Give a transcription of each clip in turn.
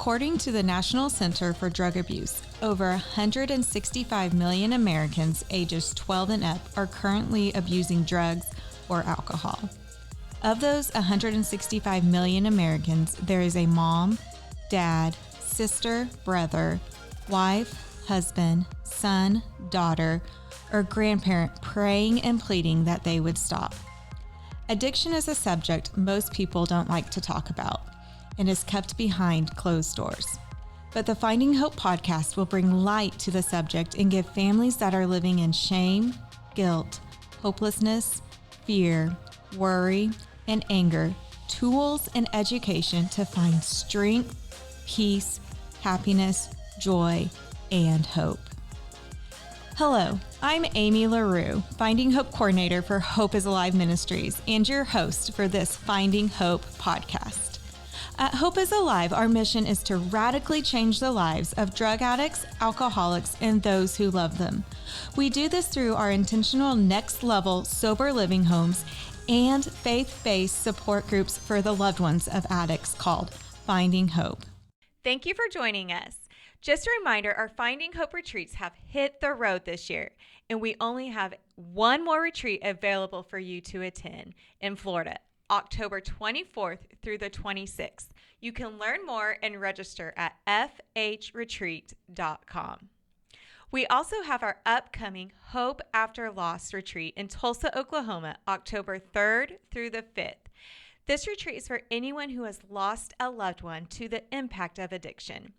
According to the National Center for Drug Abuse, over 165 million Americans ages 12 and up are currently abusing drugs or alcohol. Of those 165 million Americans, there is a mom, dad, sister, brother, wife, husband, son, daughter, or grandparent praying and pleading that they would stop. Addiction is a subject most people don't like to talk about and is kept behind closed doors. But the Finding Hope podcast will bring light to the subject and give families that are living in shame, guilt, hopelessness, fear, worry, and anger tools and education to find strength, peace, happiness, joy, and hope. Hello, I'm Amy LaRue, Finding Hope Coordinator for Hope is Alive Ministries and your host for this Finding Hope podcast. At Hope is Alive, our mission is to radically change the lives of drug addicts, alcoholics, and those who love them. We do this through our intentional next level sober living homes and faith-based support groups for the loved ones of addicts called Finding Hope. Thank you for joining us. Just a reminder, our Finding Hope retreats have hit the road this year, and we only have one more retreat available for you to attend in Florida, October 24th through the 26th. You can learn more and register at fhretreat.com. We also have our upcoming Hope After Loss retreat in Tulsa, Oklahoma, October 3rd through the 5th. This retreat is for anyone who has lost a loved one to the impact of addiction.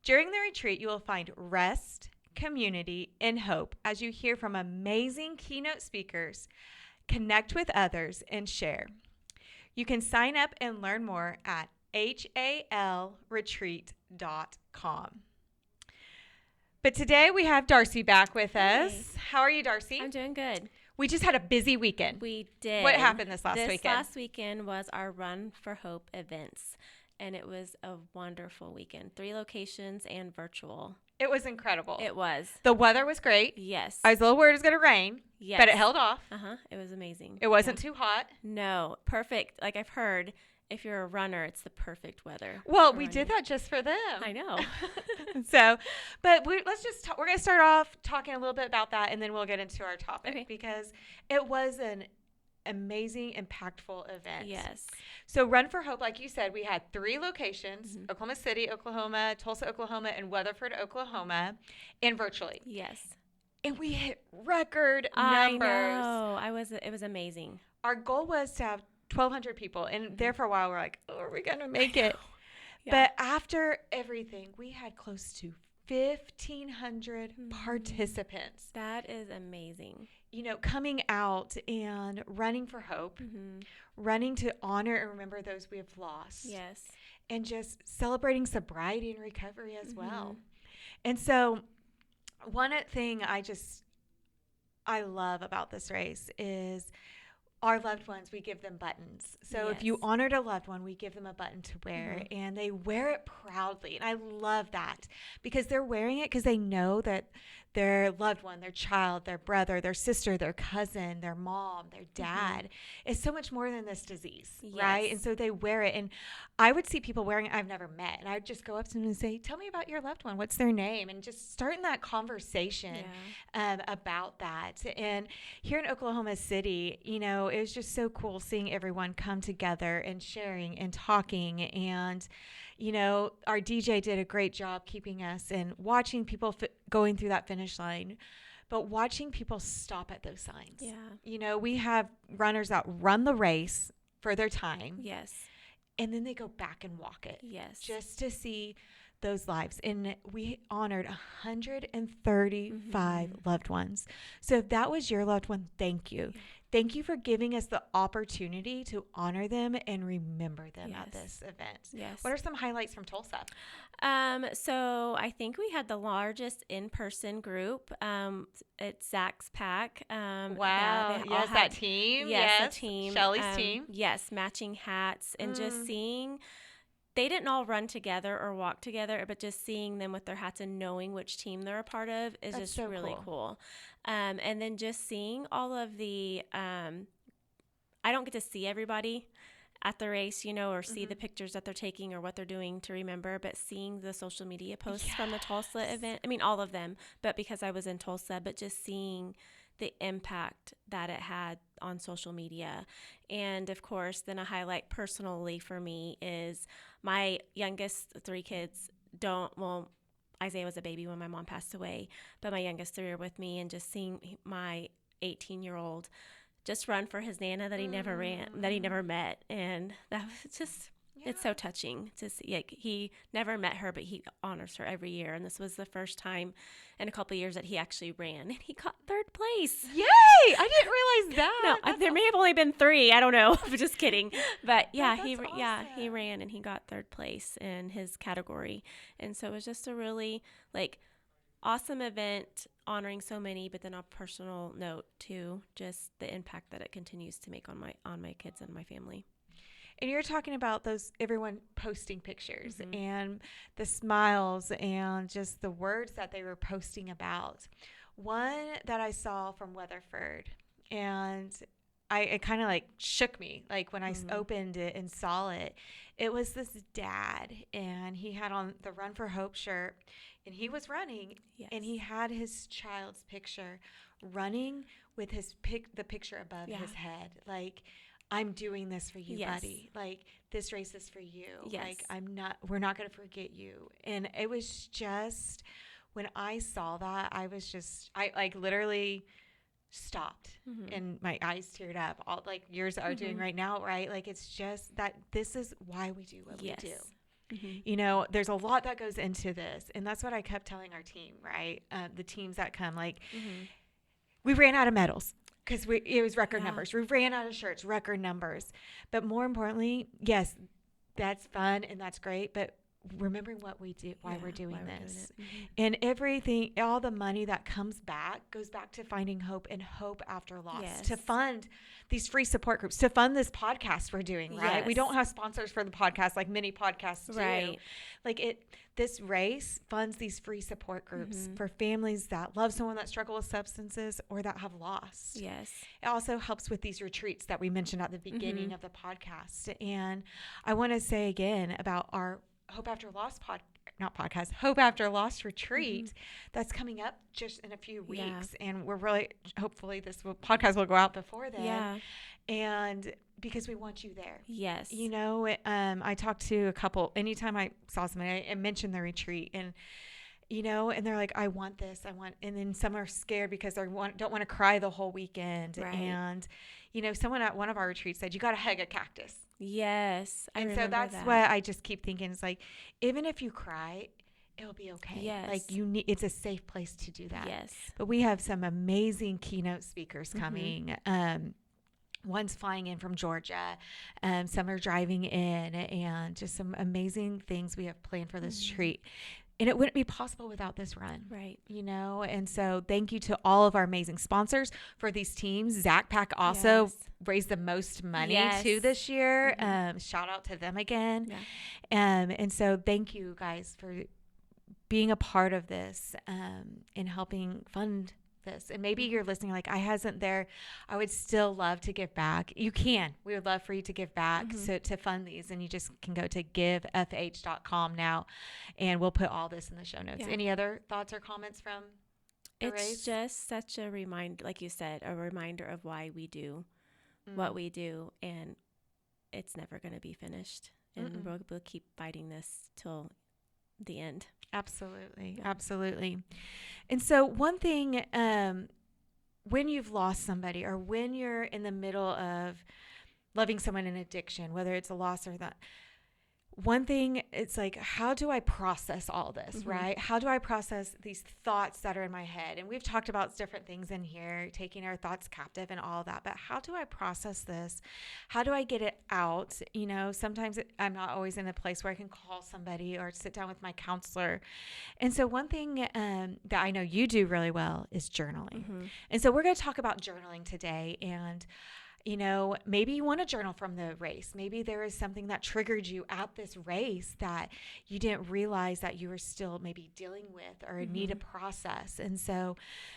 During the retreat, you will find rest, community, and hope as you hear from amazing keynote speakers, connect with others, and share. You can sign up and learn more at halretreat.com. But today we have Darcie back with us. How are you, Darcie? I'm doing good. We just had a busy weekend. We did. What happened this last weekend? This last weekend was our Run for Hope events, and it was a wonderful weekend. 3 locations and virtual. It was incredible. It was. The weather was great. Yes. I was a little worried it was going to rain. Yes. But it held off. It was amazing. It wasn't too hot. No. Perfect. Like I've heard, if you're a runner, it's the perfect weather. Well, we did that just for them. I know. But let's just we're going to start off talking a little bit about that, and then we'll get into our topic. Okay. Because it was an amazing, impactful event. Yes. So Run for Hope, like you said, we had 3 locations, Oklahoma City, Oklahoma, Tulsa, Oklahoma, and Weatherford, Oklahoma, and virtually. Yes. And we hit record numbers. I know. It was amazing. Our goal was to have 1,200 people, and there for a while we're like, oh, are we going to make it? Yeah. But after everything, we had close to 1,500 participants. That is amazing. You know, coming out and running for hope, running to honor and remember those we have lost. Yes. And just celebrating sobriety and recovery as well. And so one thing I love about this race is our loved ones, we give them buttons. So if you honored a loved one, we give them a button to wear, and they wear it proudly. And I love that because they're wearing it because they know that their loved one, their child, their brother, their sister, their cousin, their mom, their dad is so much more than this disease, right? And so they wear it. And I would see people wearing it I've never met, and I would just go up to them and say, tell me about your loved one. What's their name? And just starting that conversation about that. And here in Oklahoma City, you know, it was just so cool seeing everyone come together and sharing and talking. And, you know, our DJ did a great job keeping us and watching people going through that finish line, but watching people stop at those signs. Yeah. You know, we have runners that run the race for their time. Yes. And then they go back and walk it. Yes. Just to see those lives. And we honored 135 loved ones. So if that was your loved one, thank you. Thank you for giving us the opportunity to honor them and remember them at this event. Yes. What are some highlights from Tulsa? So I think we had the largest in-person group. It's Zach's Pack. Wow. Yes, that team. Yes, the team. Shelly's team. Yes, matching hats. And just seeing, they didn't all run together or walk together, but just seeing them with their hats and knowing which team they're a part of is just so really cool. And then just seeing all of the, I don't get to see everybody at the race, you know, or see the pictures that they're taking or what they're doing to remember, but seeing the social media posts from the Tulsa event, I mean, all of them, but because I was in Tulsa, but just seeing the impact that it had on social media. And of course, then a highlight personally for me is my youngest 3 kids Isaiah was a baby when my mom passed away, but my youngest 3 are with me, and just seeing my 18-year-old just run for his Nana that he never met. And that was just, it's so touching to see. Like, he never met her, but he honors her every year. And this was the first time in a couple of years that he actually ran, and he got 3rd place. Yay! I didn't realize that. No, there may have only been 3. I don't know. I'm just kidding. But yeah, awesome. he ran and he got 3rd place in his category. And so it was just a really awesome event, honoring so many, but then on a personal note too, just the impact that it continues to make on my kids and my family. And you're talking about everyone posting pictures and the smiles and just the words that they were posting about. One that I saw from Weatherford, and it kind of shook me, when I opened it and saw it. It was this dad, and he had on the Run for Hope shirt, and he was running, and he had his child's picture running with the picture above his head. I'm doing this for you, buddy. This race is for you. Yes. We're not going to forget you. And it was just, when I saw that, I literally stopped and my eyes teared up, all yours are doing right now, right? It's just that this is why we do what we do. You know, there's a lot that goes into this, and that's what I kept telling our team, right? The teams that come, we ran out of medals because it was record numbers. We ran out of shirts, record numbers. But more importantly, yes, that's fun and that's great, but remembering what we do, why we're doing this. And everything, all the money that comes back goes back to Finding Hope and Hope After Loss, to fund these free support groups, to fund this podcast we're doing, right? We don't have sponsors for the podcast like many podcasts do. Right. This race funds these free support groups for families that love someone that struggles with substances or that have lost. Yes. It also helps with these retreats that we mentioned at the beginning of the podcast. And I want to say again about our Hope After Loss Hope After Loss retreat that's coming up just in a few weeks. And we're really, hopefully podcast will go out before then. Yeah. And because we want you there. Yes. You know, I talked to a couple, anytime I saw somebody, I mentioned the retreat, and you know, and they're like, I want this, and then some are scared because they don't want to cry the whole weekend. Right. And, you know, someone at one of our retreats said, you got to hug a cactus. Yes. And so that's what I just keep thinking. It's even if you cry, it'll be okay. Yes. It's a safe place to do that. Yes. But we have some amazing keynote speakers coming. One's flying in from Georgia. Some are driving in, and just some amazing things we have planned for this retreat. And it wouldn't be possible without this run. Right. You know, and so thank you to all of our amazing sponsors for these teams. Zach Pack also raised the most money too this year. Shout out to them again. Yeah. And so thank you guys for being a part of this and helping fund this. And maybe you're listening I wasn't there. I would still love to give back. You can. We would love for you to give back to fund these. And you just can go to givefh.com now, and we'll put all this in the show notes. Any other thoughts or comments from the race? It's just such a reminder, like you said, a reminder of why we do what we do, and it's never going to be finished. And we'll keep fighting this till the end. Absolutely. Yeah. Absolutely. And so one thing, when you've lost somebody, or when you're in the middle of loving someone in addiction, whether it's a loss or that, one thing, it's how do I process all this, right? How do I process these thoughts that are in my head? And we've talked about different things in here, taking our thoughts captive and all that, but how do I process this? How do I get it out? You know, sometimes I'm not always in a place where I can call somebody or sit down with my counselor. And so one thing that I know you do really well is journaling. And so we're going to talk about journaling today. And you know, maybe you want to journal from the race. Maybe there is something that triggered you at this race that you didn't realize that you were still maybe dealing with or need to process. And so,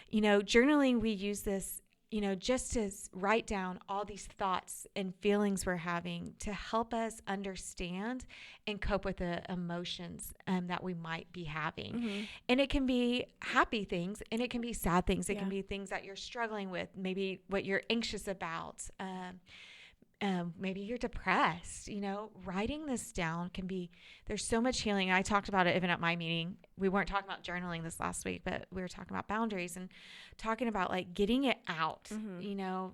you know, journaling, we use this, just to write down all these thoughts and feelings we're having to help us understand and cope with the emotions that we might be having. Mm-hmm. And it can be happy things and it can be sad things. It Yeah. can be things that you're struggling with, maybe what you're anxious about. Maybe you're depressed. Writing this down there's so much healing. I talked about it even at my meeting. We weren't talking about journaling this last week, but we were talking about boundaries and talking about like getting it out. Mm-hmm.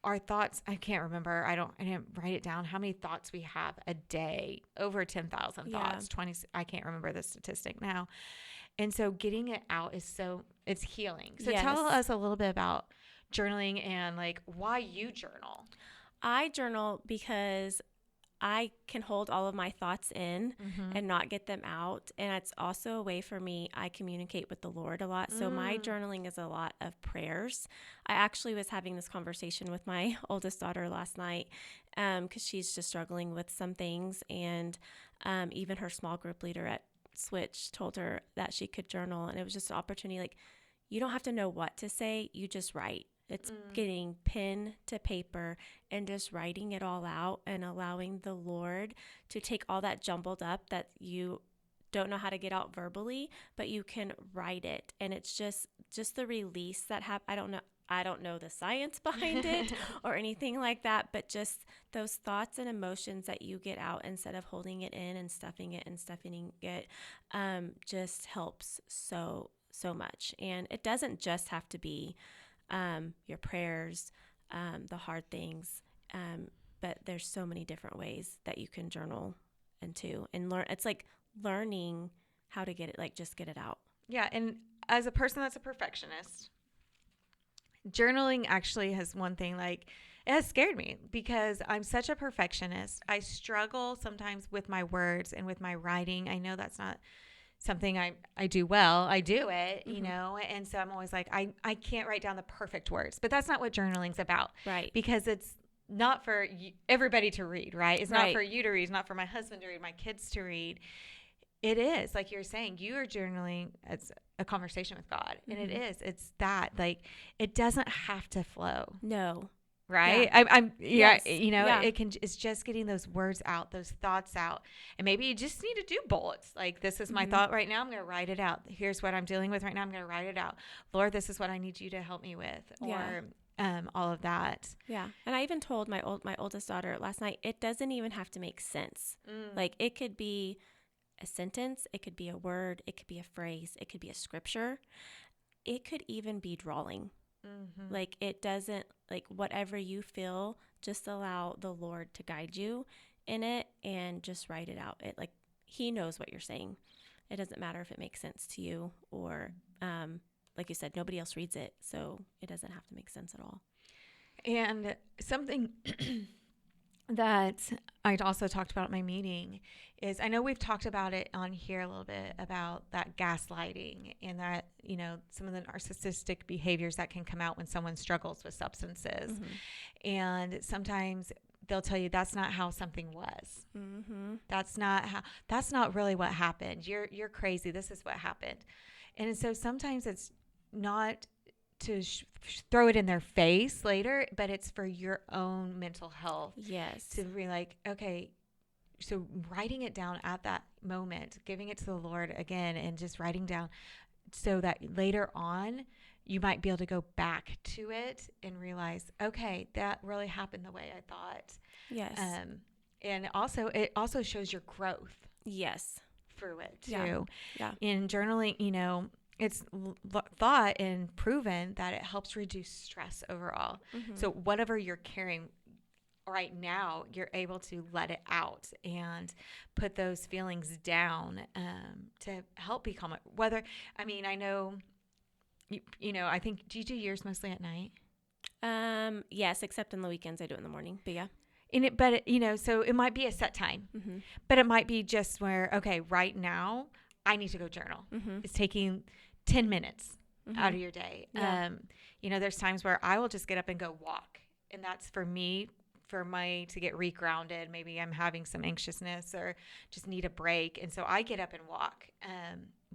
Our thoughts, I can't remember. I didn't write it down how many thoughts we have a day, over 10,000 thoughts, 20, I can't remember the statistic now. And so getting it out it's healing. So Yes. Tell us a little bit about journaling and like why you journal. I journal because I can hold all of my thoughts in and not get them out. And it's also a way for me, I communicate with the Lord a lot. So my journaling is a lot of prayers. I actually was having this conversation with my oldest daughter last night because she's just struggling with some things. And even her small group leader at Switch told her that she could journal. And it was just an opportunity. Like, you don't have to know what to say. You just write. It's getting pen to paper and just writing it all out and allowing the Lord to take all that jumbled up that you don't know how to get out verbally, but you can write it. And it's just the release that happens. I don't know the science behind it or anything like that, but just those thoughts and emotions that you get out instead of holding it in and stuffing it just helps so much. And it doesn't just have to be your prayers, the hard things, but there's so many different ways that you can journal and learn. It's like learning how to get it, like just get it out. Yeah, and as a person that's a perfectionist, journaling actually has one thing, like it has scared me because I'm such a perfectionist. I struggle sometimes with my words and with my writing. I know that's not something I do well. I do it, and so I'm always like, I can't write down the perfect words, but that's not what journaling's about. Right. Because it's not for everybody to read, right? It's not Right. for you to read. It's not for my husband to read, my kids to read. It is, like you're saying, you are journaling as a conversation with God. And it's that, like, it doesn't have to flow. No. Right. Yeah. Yes. It's just getting those words out, those thoughts out. And maybe you just need to do bullets. Like, this is my thought right now. I'm going to write it out. Here's what I'm dealing with right now. I'm going to write it out. Lord, this is what I need you to help me with, or all of that. Yeah. And I even told my oldest daughter last night, it doesn't even have to make sense. Like, it could be a sentence. It could be a word. It could be a phrase. It could be a scripture. It could even be drawing. Like, it doesn't, like, whatever you feel, just allow the Lord to guide you in it and just write it out. It, like, he knows what you're saying. It doesn't matter if it makes sense to you or, like you said, nobody else reads it. So it doesn't have to make sense at all. And something that I also talked about at my meeting is, I know we've talked about it on here a little bit about that gaslighting and that, some of the narcissistic behaviors that can come out when someone struggles with substances. And sometimes they'll tell you that's not how something was. That's not really what happened. You're crazy. This is what happened. And so sometimes it's not to throw it in their face later, but it's for your own mental health. Yes. To be like, okay, so writing it down at that moment, giving it to the Lord again, and just writing down so that later on you might be able to go back to it and realize, okay, that really happened the way I thought. Yes. And also, it also shows your growth. Yes. Through it too. Yeah. In journaling, it's thought and proven that it helps reduce stress overall. So whatever you're carrying right now, you're able to let it out and put those feelings down to help become I know, I think, do you do yours mostly at night? Yes, except on the weekends. I do it in the morning, but yeah. So it might be a set time, but it might be just where, okay, right now I need to go journal. It's taking 10 minutes out of your day. Yeah. There's times where I will just get up and go walk. And that's for me, to get regrounded. Maybe I'm having some anxiousness or just need a break. And so I get up and walk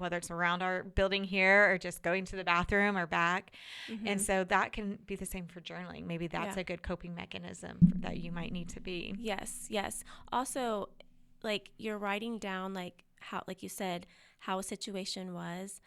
whether it's around our building here or just going to the bathroom or back. Mm-hmm. And so that can be the same for journaling. Maybe that's Yeah. a good coping mechanism that you might need to be. Yes, yes. Also, like you're writing down like how, like you said, how a situation was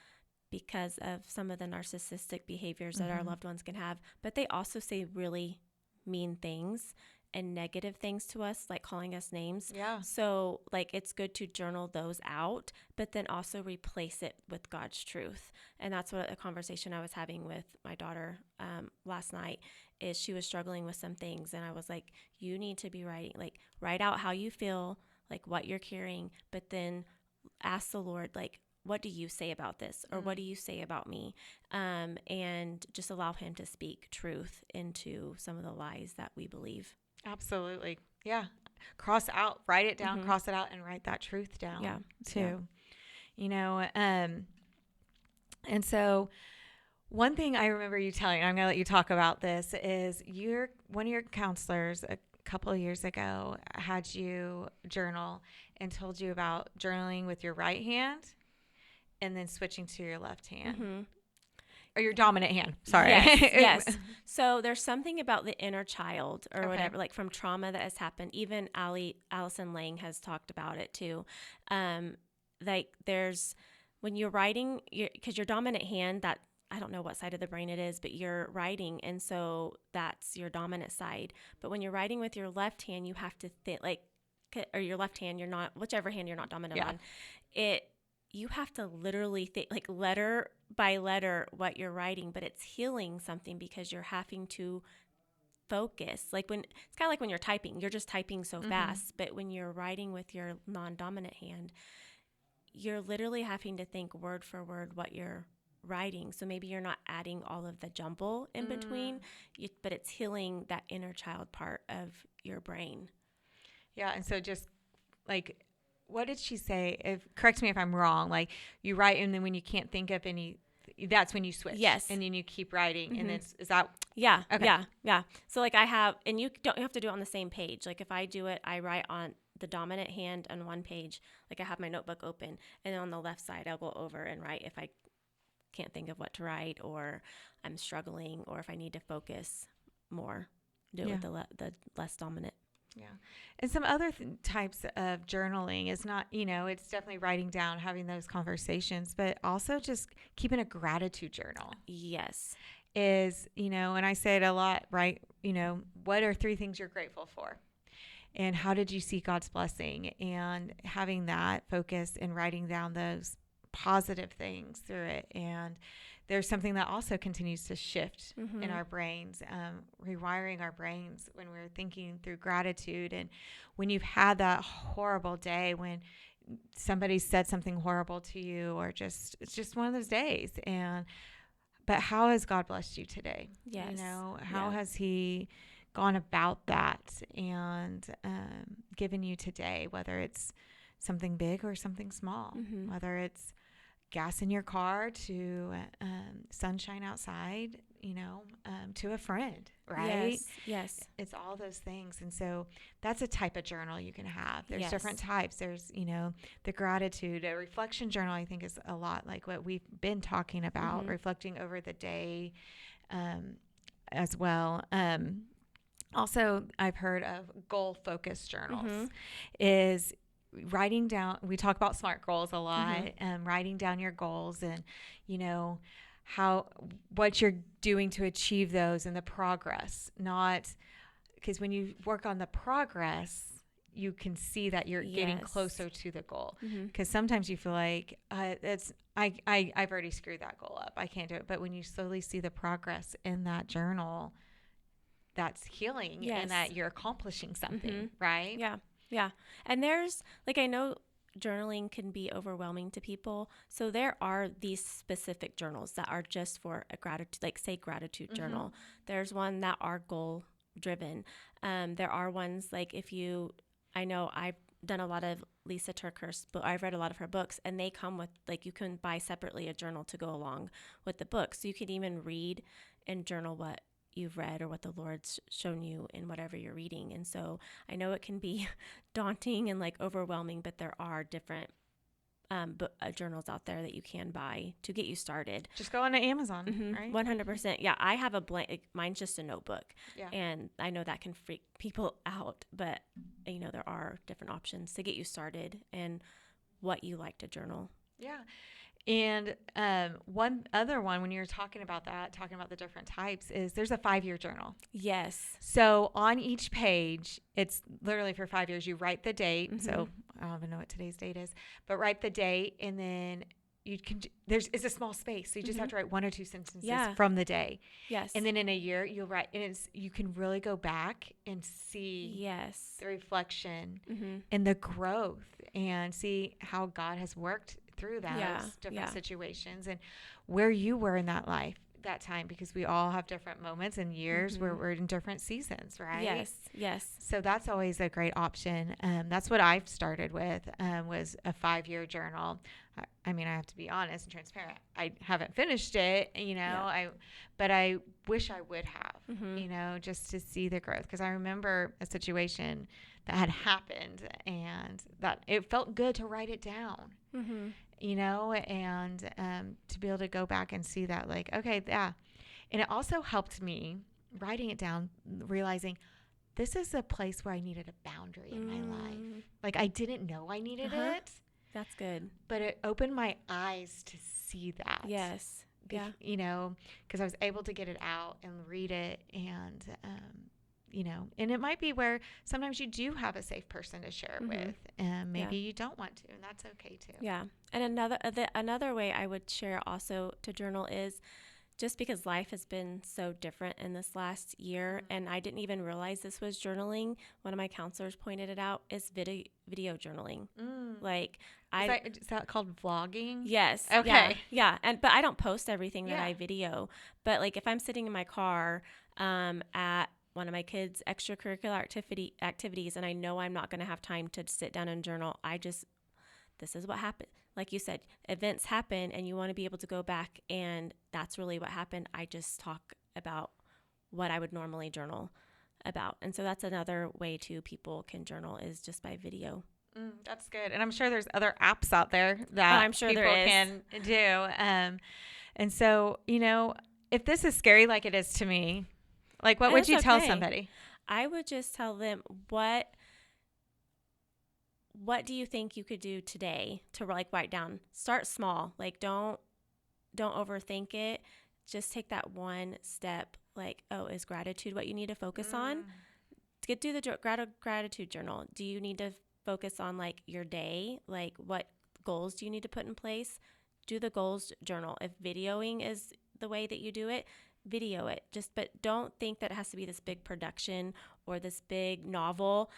because of some of the narcissistic behaviors that our loved ones can have, but they also say really mean things and negative things to us, like calling us names. Yeah. So like it's good to journal those out, but then also replace it with God's truth. And that's what a conversation I was having with my daughter last night is she was struggling with some things. And I was like, you need to be writing, like write out how you feel, like what you're carrying, but then ask the Lord, like, what do you say about this? Or what do you say about me? And just allow him to speak truth into some of the lies that we believe. Absolutely. Yeah. Cross out, write it down, cross it out, and write that truth down too. You know, and so one thing I remember you telling, and I'm going to let you talk about this, is one of your counselors a couple of years ago had you journal and told you about journaling with your right hand and then switching to your left hand. Or your dominant hand. Sorry. Yes. So there's something about the inner child or whatever, like from trauma that has happened. Even Allison Lang has talked about it too. Like there's, when you're writing, because your dominant hand, that I don't know what side of the brain it is, but you're writing. And so that's your dominant side. But when you're writing with your left hand, you have to think like, or your left hand, you're not, whichever hand you're not dominant on, you have to literally think like letter by letter what you're writing, but it's healing something because you're having to focus. Like when it's kind of like when you're typing, you're just typing so fast, but when you're writing with your non-dominant hand, you're literally having to think word for word what you're writing. So maybe you're not adding all of the jumble in between, but it's healing that inner child part of your brain. Yeah. And so just like, what did she say? Correct me if I'm wrong. Like you write, and then when you can't think of any, that's when you switch. Yes. And then you keep writing. And then is that? Yeah. Okay. Yeah. So like I have, and you don't have to do it on the same page. Like if I do it, I write on the dominant hand on one page. Like I have my notebook open, and then on the left side, I'll go over and write if I can't think of what to write, or I'm struggling, or if I need to focus more, do it with the less dominant. Yeah. And some other types of journaling is not, it's definitely writing down, having those conversations, but also just keeping a gratitude journal. Yes. Is, and I say it a lot, right? What are 3 things you're grateful for? And how did you see God's blessing? And having that focus and writing down those positive things through it. And there's something that also continues to shift in our brains, rewiring our brains when we're thinking through gratitude. And when you've had that horrible day, when somebody said something horrible to you, or it's just one of those days. But how has God blessed you today? Yes. How has he gone about that and given you today, whether it's something big or something small, whether it's gas in your car to sunshine outside, to a friend, right? Yes. It's all those things. And so that's a type of journal you can have. There's different types. There's, the gratitude. A reflection journal, I think, is a lot like what we've been talking about, reflecting over the day as well. Also, I've heard of goal-focused journals is writing down, we talk about SMART goals a lot, and writing down your goals and, what you're doing to achieve those and the progress, not because when you work on the progress, you can see that you're getting closer to the goal. Because sometimes you feel like I've already screwed that goal up. I can't do it. But when you slowly see the progress in that journal, that's healing and that you're accomplishing something, right? Yeah. Yeah. And there's I know journaling can be overwhelming to people. So there are these specific journals that are just for a gratitude journal. There's one that are goal driven. There are ones I know I've done a lot of Lisa Turkhurst's book. I've read a lot of her books, and they come with you can buy separately a journal to go along with the book. So you can even read and journal what you've read or what the Lord's shown you in whatever you're reading. And so I know it can be daunting and overwhelming, but there are different journals out there that you can buy to get you started. Just go on to Amazon, right? 100%. Yeah, I have a blank. Mine's just a notebook, Yeah. and I know that can freak people out, but there are different options to get you started and what you like to journal. Yeah. And one other one, when you're talking about the different types, is there's a 5-year journal. Yes. So on each page, it's literally for 5 years. You write the date. So I don't even know what today's date is, but write the date, and then you can. It's a small space, so you just have to write 1 or 2 sentences from the day. Yes. And then in a year, you'll write, and you can really go back and see the reflection and the growth, and see how God has worked through those different situations and where you were in that time, because we all have different moments and years where we're in different seasons, right? Yes. So that's always a great option. That's what I've started with, was a 5-year journal. I mean, I have to be honest and transparent. I haven't finished it, but I wish I would have, just to see the growth. Because I remember a situation that had happened, and that it felt good to write it down. And to be able to go back and see that, like, okay, yeah. And it also helped me, writing it down, realizing this is a place where I needed a boundary in my life. Like, I didn't know I needed it. That's good. But it opened my eyes to see that. Yes. Because I was able to get it out and read it, and and it might be where sometimes you do have a safe person to share it with, and maybe you don't want to, and that's okay too. Yeah. And another way I would share also to journal is, just because life has been so different in this last year, and I didn't even realize this was journaling. One of my counselors pointed it out, is video journaling. Like, is that called vlogging? Yes. Okay. Yeah. But I don't post everything that I video. But like, if I'm sitting in my car at one of my kids' extracurricular activities, and I know I'm not going to have time to sit down and journal, this is what happened. Like you said, events happen, and you want to be able to go back, and that's really what happened. I just talk about what I would normally journal about. And so that's another way too people can journal, is just by video. That's good. And I'm sure there's other apps out there that I'm sure people there is. can do. And so, if this is scary like it is to me, like, what would you tell somebody? I would just tell them, what do you think you could do today to, like, write down? Start small. Like, don't overthink it. Just take that one step. Like, is gratitude what you need to focus on? Do the gratitude journal. Do you need to focus on, like, your day? Like, what goals do you need to put in place? Do the goals journal. If videoing is the way that you do it, video it. But don't think that it has to be this big production or this big novel.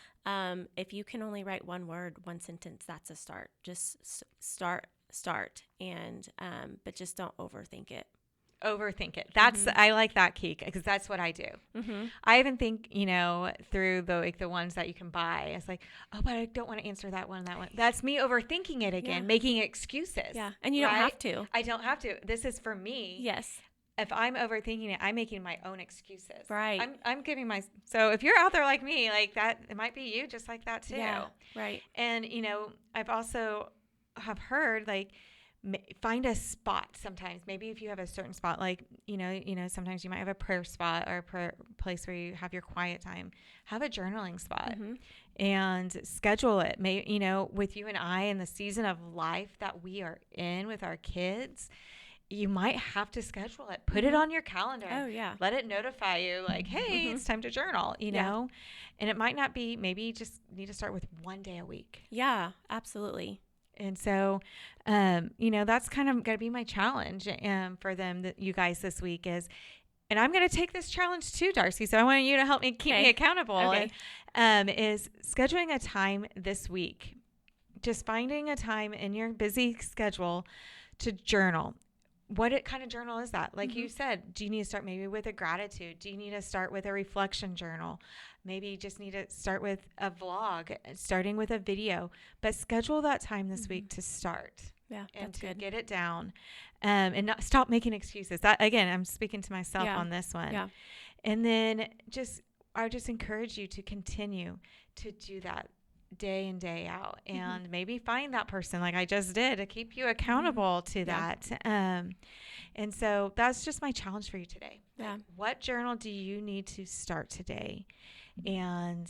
If you can only write one word, one sentence, that's a start. Just start, and but just don't overthink it. Overthink it. That's I like that, Keek, because that's what I do. I even think, through the ones that you can buy, it's like, but I don't want to answer that one. That's me overthinking it again, making excuses. Yeah, and you don't have to. I don't have to. This is for me. Yes. If I'm overthinking it, I'm making my own excuses. Right. I'm giving so if you're out there like me, like that, it might be you just like that too. Yeah. Right. And, I've also have heard, like, find a spot sometimes. Maybe if you have a certain spot, like, sometimes you might have a prayer spot or a prayer place where you have your quiet time. Have a journaling spot and schedule it. With you and I in the season of life that we are in with our kids, you might have to schedule it. Put it on your calendar. Oh, yeah. Let it notify you, like, hey, it's time to journal, know? And it might not be, maybe you just need to start with 1 day a week. Yeah, absolutely. And so, that's kind of going to be my challenge for them, you guys, this week is, and I'm going to take this challenge too, Darcie. So I want you to help me keep me accountable. Okay. Is scheduling a time this week, just finding a time in your busy schedule to journal. What kind of journal is that? Like you said, do you need to start maybe with a gratitude? Do you need to start with a reflection journal? Maybe you just need to start with a vlog, starting with a video. But schedule that time this week to start. Yeah, and that's to good. get it down, and not stop making excuses. That, again, I'm speaking to myself on this one. Yeah. And then I would just encourage you to continue to do that. day in, day out, and maybe find that person like I just did to keep you accountable to that. And so that's just my challenge for you today. Yeah. Like, what journal do you need to start today? And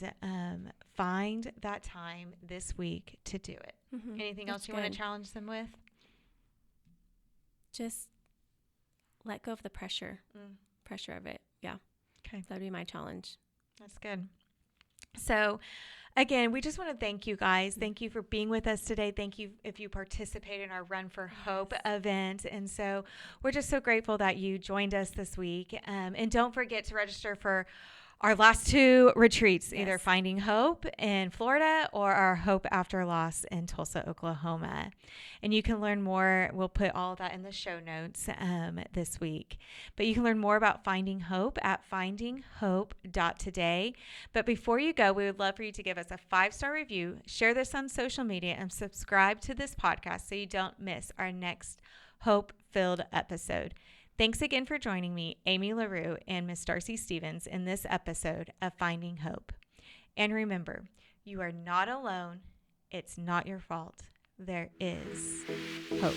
find that time this week to do it. Anything else you want to challenge them with? Just let go of the pressure of it. Yeah. Okay. That would be my challenge. That's good. So again, we just want to thank you guys. Thank you for being with us today. Thank you if you participated in our Run for Hope event. And so we're just so grateful that you joined us this week. And don't forget to register for our last 2 retreats, either Finding Hope in Florida or our Hope After Loss in Tulsa, Oklahoma. And you can learn more. We'll put all of that in the show notes this week. But you can learn more about Finding Hope at FindingHope.Today. But before you go, we would love for you to give us a 5-star review, share this on social media, and subscribe to this podcast so you don't miss our next hope-filled episode. Thanks again for joining me, Amy LaRue and Miss Darcie Stephens, in this episode of Finding Hope. And remember, you are not alone. It's not your fault. There is hope.